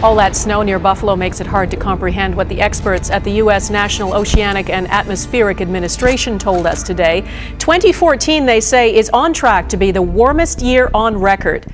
All that snow near Buffalo makes it hard to comprehend what the experts at the U.S. National Oceanic and Atmospheric Administration told us today. 2014, they say, is on track to be the warmest year on record.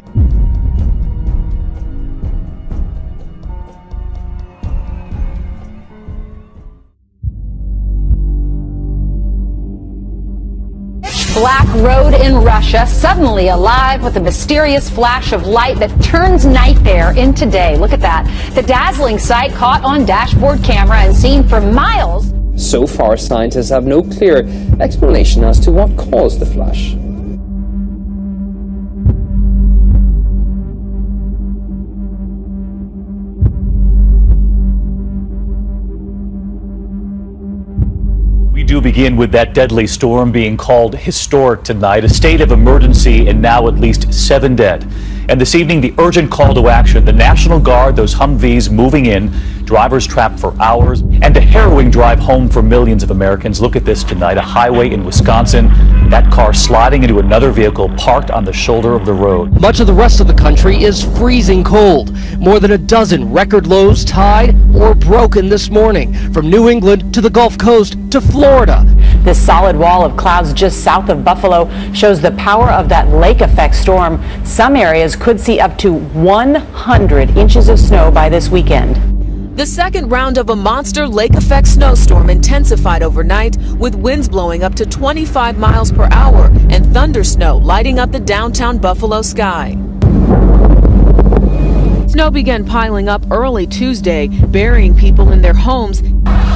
Black road in Russia, suddenly alive with a mysterious flash of light that turns night there into day. Look at that. The dazzling sight caught on dashboard camera and seen for miles. So far, scientists have no clear explanation as to what caused the flash. We do begin with that deadly storm being called historic tonight, a state of emergency and now at least 7 dead. And this evening, the urgent call to action, the National Guard, those Humvees moving in, drivers trapped for hours, and a harrowing drive home for millions of Americans. Look at this tonight, a highway in Wisconsin, that car sliding into another vehicle parked on the shoulder of the road. Much of the rest of the country is freezing cold. More than a dozen record lows tied or broken this morning, from New England to the Gulf Coast to Florida. This solid wall of clouds just south of Buffalo shows the power of that lake effect storm. Some areas could see up to 100 inches of snow by this weekend. The second round of a monster lake effect snowstorm intensified overnight, with winds blowing up to 25 miles per hour and thunder snow lighting up the downtown Buffalo sky. Snow began piling up early Tuesday, burying people in their homes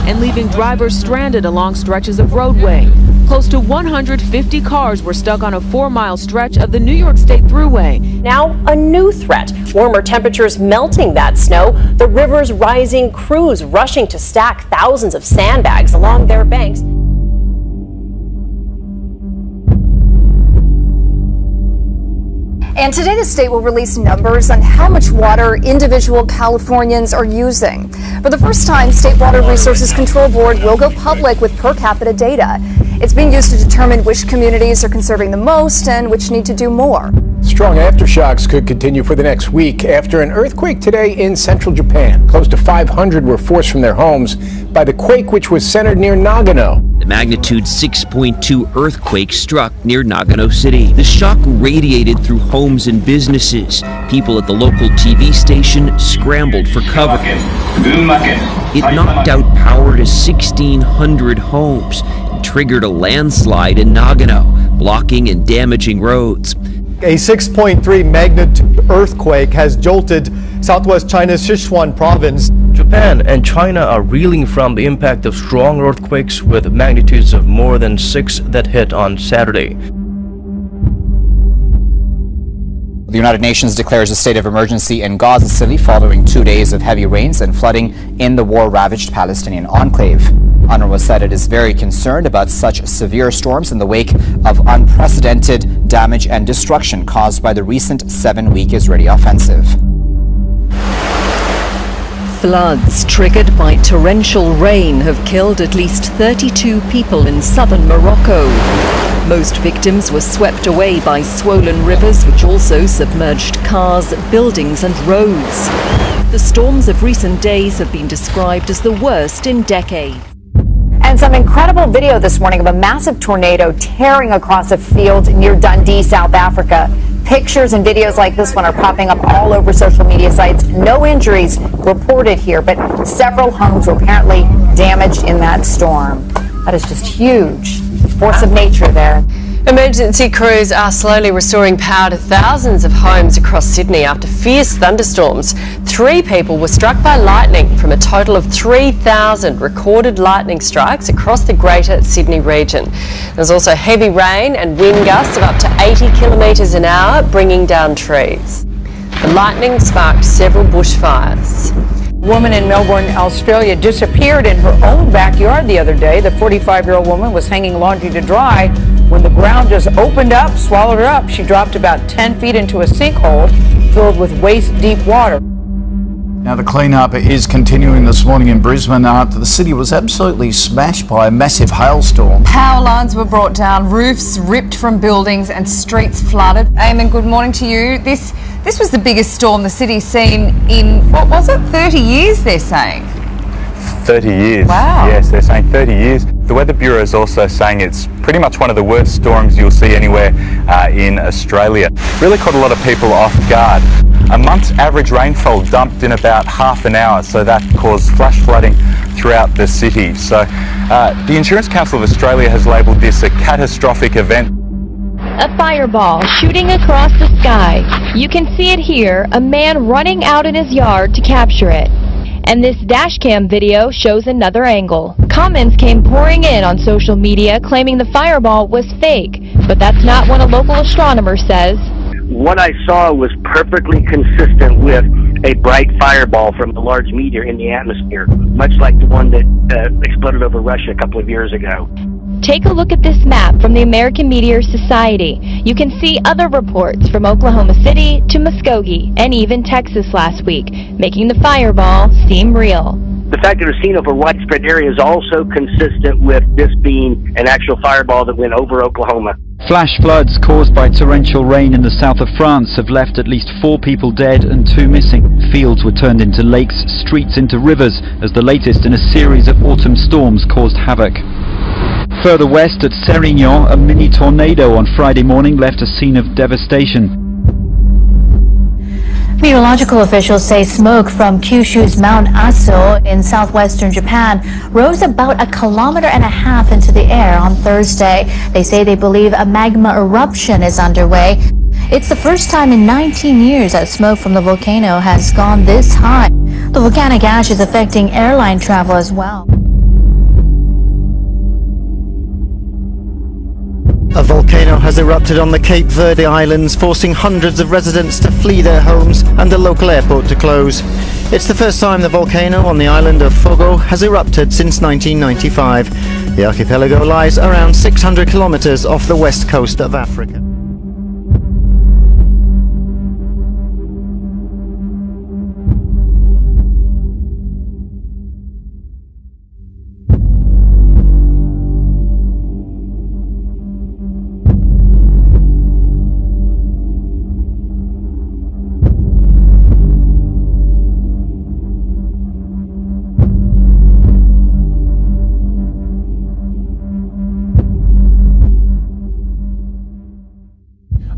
and leaving drivers stranded along stretches of roadway. Close to 150 cars were stuck on a 4-mile stretch of the New York State Thruway. Now a new threat, warmer temperatures melting that snow, the rivers rising, crews rushing to stack thousands of sandbags along their banks. And today the state will release numbers on how much water individual Californians are using. For the first time, State Water Resources Control Board will go public with per capita data. It's being used to determine which communities are conserving the most and which need to do more. Strong aftershocks could continue for the next week after an earthquake today in central Japan. Close to 500 were forced from their homes by the quake, which was centered near Nagano. The magnitude 6.2 earthquake struck near Nagano City. The shock radiated through homes and businesses. People at the local TV station scrambled for cover. It knocked out power to 1,600 homes and triggered a landslide in Nagano, blocking and damaging roads. A 6.3 magnitude earthquake has jolted southwest China's Sichuan province. Japan and China are reeling from the impact of strong earthquakes with magnitudes of more than 6 that hit on Saturday. The United Nations declares a state of emergency in Gaza City following 2 days of heavy rains and flooding in the war-ravaged Palestinian enclave. UNRWA said it is very concerned about such severe storms in the wake of unprecedented damage and destruction caused by the recent 7-week Israeli offensive. Floods triggered by torrential rain have killed at least 32 people in southern Morocco. Most victims were swept away by swollen rivers, which also submerged cars, buildings and roads. The storms of recent days have been described as the worst in decades. And some incredible video this morning of a massive tornado tearing across a field near Dundee, South Africa. Pictures and videos like this one are popping up all over social media sites. No injuries reported here, but several homes were apparently damaged in that storm. That is just huge. Force of nature there. Emergency crews are slowly restoring power to thousands of homes across Sydney after fierce thunderstorms. 3 people were struck by lightning from a total of 3,000 recorded lightning strikes across the greater Sydney region. There's also heavy rain and wind gusts of up to 80 kilometres an hour, bringing down trees. The lightning sparked several bushfires. A woman in Melbourne, Australia disappeared in her own backyard the other day. The 45-year-old woman was hanging laundry to dry when the ground just opened up, swallowed her up. She dropped about 10 feet into a sinkhole filled with waist-deep water. Now the clean-up is continuing this morning in Brisbane after the city was absolutely smashed by a massive hailstorm. Power lines were brought down, roofs ripped from buildings and streets flooded. Eamon, good morning to you. This This was the biggest storm the city's seen in, what was it, 30 years, they're saying? 30 years. Wow. Yes, they're saying 30 years. The Weather Bureau is also saying it's pretty much one of the worst storms you'll see anywhere in Australia. Really caught a lot of people off guard. A month's average rainfall dumped in about half an hour, so that caused flash flooding throughout the city. So the Insurance Council of Australia has labelled this a catastrophic event. A fireball shooting across the sky. You can see it here, a man running out in his yard to capture it. And this dashcam video shows another angle. Comments came pouring in on social media claiming the fireball was fake, but that's not what a local astronomer says. What I saw was perfectly consistent with a bright fireball from a large meteor in the atmosphere, much like the one that exploded over Russia a couple of years ago. Take a look at this map from the American Meteor Society. You can see other reports from Oklahoma City to Muskogee and even Texas last week, making the fireball seem real. The fact that it was seen over a widespread area is also consistent with this being an actual fireball that went over Oklahoma. Flash floods caused by torrential rain in the south of France have left at least 4 people dead and 2 missing. Fields were turned into lakes, streets into rivers, as the latest in a series of autumn storms caused havoc. Further west at Sérignan, a mini tornado on Friday morning left a scene of devastation. Meteorological officials say smoke from Kyushu's Mount Aso in southwestern Japan rose about 1.5 kilometers into the air on Thursday. They say they believe a magma eruption is underway. It's the first time in 19 years that smoke from the volcano has gone this high. The volcanic ash is affecting airline travel as well. A volcano has erupted on the Cape Verde Islands, forcing hundreds of residents to flee their homes and the local airport to close. It's the first time the volcano on the island of Fogo has erupted since 1995. The archipelago lies around 600 kilometers off the west coast of Africa.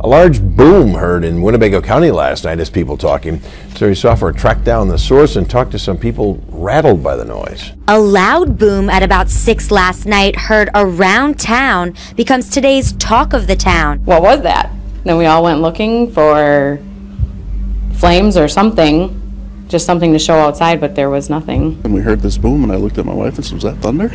A large boom heard in Winnebago County last night as people talking. Terry Software tracked down the source and talked to some people rattled by the noise. A loud boom at about 6 last night heard around town becomes today's talk of the town. What was that? Then we all went looking for flames or something, just something to show outside, but there was nothing. And we heard this boom and I looked at my wife and said, was that thunder?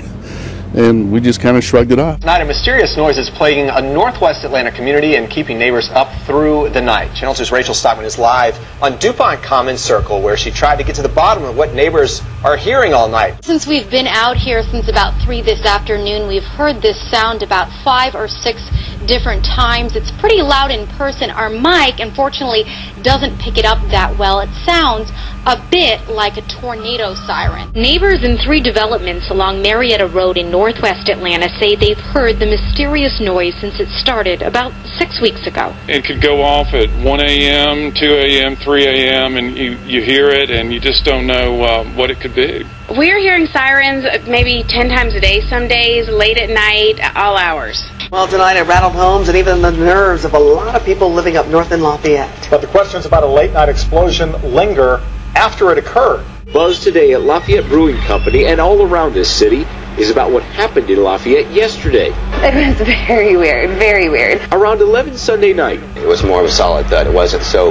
And we just kind of shrugged it off. Tonight, a mysterious noise is plaguing a northwest Atlanta community and keeping neighbors up through the night. Channel 2's Rachel Stockman is live on DuPont Commons Circle, where she tried to get to the bottom of what neighbors are hearing all night. Since we've been out here since about 3 this afternoon, we've heard this sound about 5 or 6 different times. It's pretty loud in person. Our mic, unfortunately, doesn't pick it up that well. It sounds a bit like a tornado siren. Neighbors in 3 developments along Marietta Road in northwest Atlanta say they've heard the mysterious noise since it started about 6 weeks ago. It could go off at 1 a.m., 2 a.m., 3 a.m., and you hear it and you just don't know what it could be. We're hearing sirens maybe 10 times a day some days, late at night, all hours. Well, tonight it rattled homes and even the nerves of a lot of people living up north in Lafayette. But the questions about a late-night explosion linger after it occurred. Buzz today at Lafayette Brewing Company and all around this city is about what happened in Lafayette yesterday. It was very weird, very weird. Around 11 Sunday night. It was more of a solid thud. It wasn't so,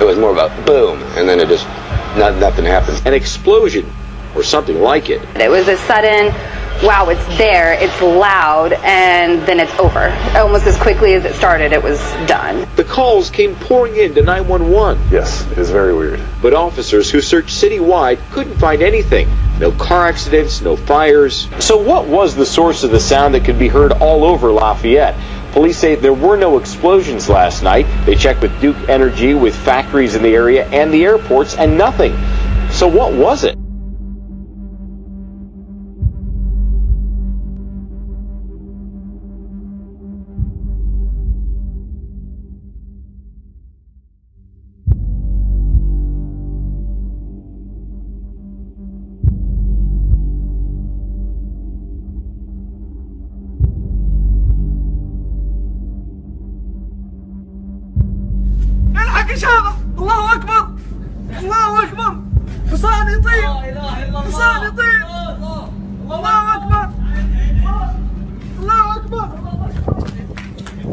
it was more of a boom, and then it just, nothing happened. An explosion, or something like it. It was a sudden, wow, it's there, it's loud, and then it's over. Almost as quickly as it started, it was done. The calls came pouring in to 911. Yes, it was very weird. But officers who searched citywide couldn't find anything. No car accidents, no fires. So what was the source of the sound that could be heard all over Lafayette? Police say there were no explosions last night. They checked with Duke Energy, with factories in the area, and the airports, and nothing. So what was it? ايش هذا؟ الله اكبر الله اكبر حصان يطير حصان يطير الله اكبر الله اكبر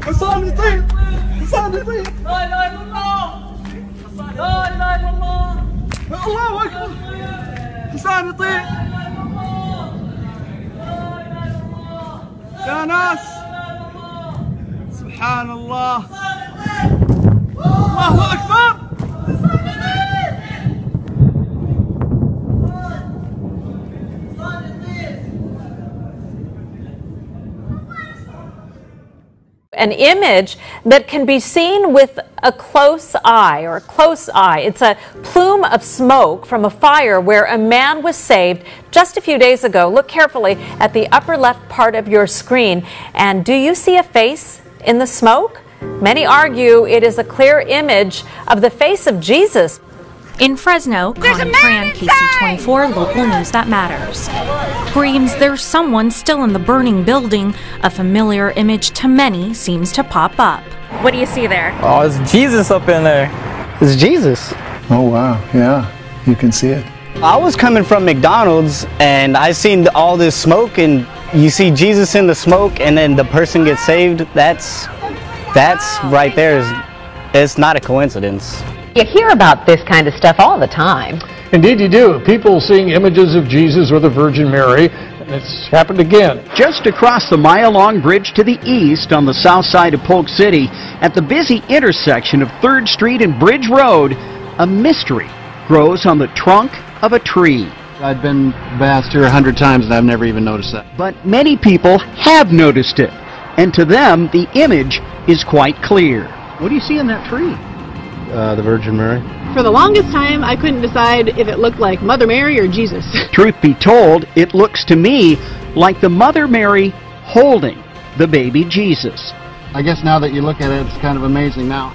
حصان يطير حصان يطير لا اله الا الله لا اله الا الله الله اكبر حصان يطير يا ناس سبحان الله الله اكبر an image that can be seen with a close eye or a close eye. It's a plume of smoke from a fire where a man was saved just a few days ago. Look carefully at the upper left part of your screen. And do you see a face in the smoke? Many argue it is a clear image of the face of Jesus. In Fresno, Connie Tran, KC24, local news that matters. Screams there's someone still in the burning building. A familiar image to many seems to pop up. What do you see there? Oh, it's Jesus up in there. It's Jesus. Oh, wow. Yeah, you can see it. I was coming from McDonald's and I seen all this smoke, and you see Jesus in the smoke and then the person gets saved. That's right there. It's not a coincidence. You hear about this kind of stuff all the time. Indeed you do. People seeing images of Jesus or the Virgin Mary, and it's happened again. Just across the mile-long bridge to the east on the south side of Polk City, at the busy intersection of 3rd Street and Bridge Road, a mystery grows on the trunk of a tree. I've been past here 100 times and I've never even noticed that. But many people have noticed it, and to them the image is quite clear. What do you see in that tree? The Virgin Mary. For the longest time, I couldn't decide if it looked like Mother Mary or Jesus. Truth be told, it looks to me like the Mother Mary holding the baby Jesus. I guess now that you look at it, it's kind of amazing now.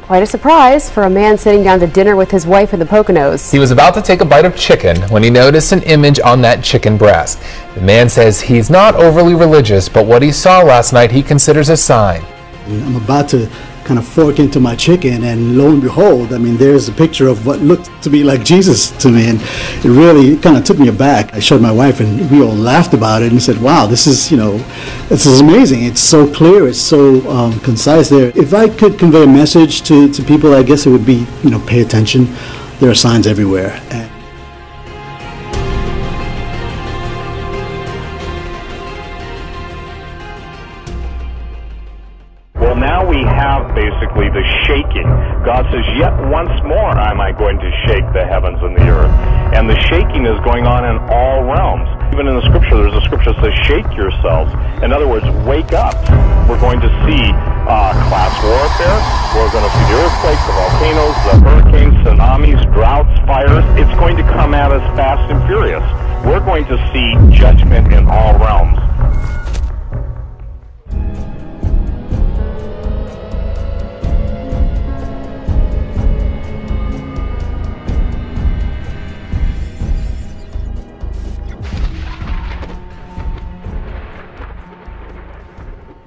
Quite a surprise for a man sitting down to dinner with his wife in the Poconos. He was about to take a bite of chicken when he noticed an image on that chicken breast. The man says he's not overly religious, but what he saw last night he considers a sign. I'm about to kind of fork into my chicken, and lo and behold, I mean, there's a picture of what looked to be like Jesus to me, and it really kind of took me aback. I showed my wife, and we all laughed about it and said, wow, this is, this is amazing. It's so clear, it's so concise there. If I could convey a message to people, I guess it would be, pay attention. There are signs everywhere. Well, now we have basically the shaking. God says, yet once more am I going to shake the heavens and the earth. And the shaking is going on in all realms. Even in the scripture, there's a scripture that says, shake yourselves. In other words, wake up. We're going to see class warfare. We're going to see the earthquakes, the volcanoes, the hurricanes, tsunamis, droughts, fires. It's going to come at us fast and furious. We're going to see judgment in all realms.